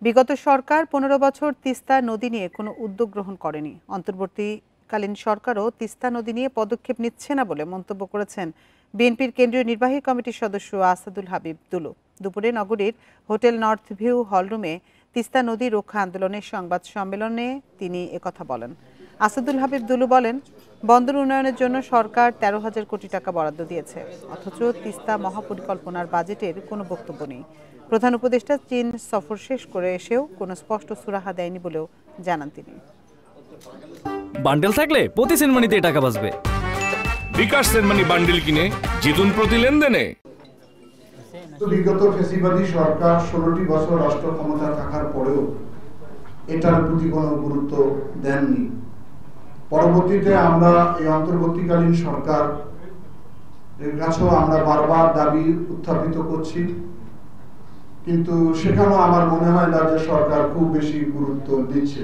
বিগত সরকার ১৫ বছর তিস্তা নদী নিয়ে কোনো উদ্যোগ গ্রহণ করেনি। অন্তর্বর্তীকালীন সরকারও তিস্তা নদী নিয়ে পদক্ষেপ নিচ্ছে না বলে মন্তব্য করেছেন বিএনপির কেন্দ্রীয় নির্বাহী কমিটির সদস্য আসাদুল হাবিব দুলু। দুপুরে নগরীর হোটেল নর্থ ভিউ হলরুমে তিস্তা নদী রক্ষা আন্দোলনের সংবাদ সম্মেলনে তিনি একথা বলেন। আসাদুল হাবিব দুলু বলেন, বন্দর উন্নয়নের জন্য সরকার ১৩,০০০ কোটি টাকা বরাদ্দ দিয়েছে, অথচ তিস্তা মহাপরিকল্পনার বাজেটের কোনো বক্তব্য নেই। প্রধান উপদেষ্টা চীন সফর শেষ করে এসেও কোনো স্পষ্ট সুরাহা দেয়নি বলেও জানান তিনি। বান্ডেল থাকলে প্রতি সেনমানিতে টাকা বাঁচবে। বিকাশ সেনমানি বান্ডেল কিনে জিতুন প্রতি লেনদেনে। বিগত ফ্যাসিবাদী সরকার ১৬টি বছর রাষ্ট্র ক্ষমতা থাকার পরেও এটার প্রতি কোনো গুরুত্ব দেননি। পরবর্তীতে আমরা এই অন্তর্বর্তীকালীন সরকার এর কাছেও আমরা বারবার দাবি উত্থাপিত করছি, কিন্তু সেখানেও আমার মনে হয় না যে সরকার খুব বেশি গুরুত্ব দিচ্ছে।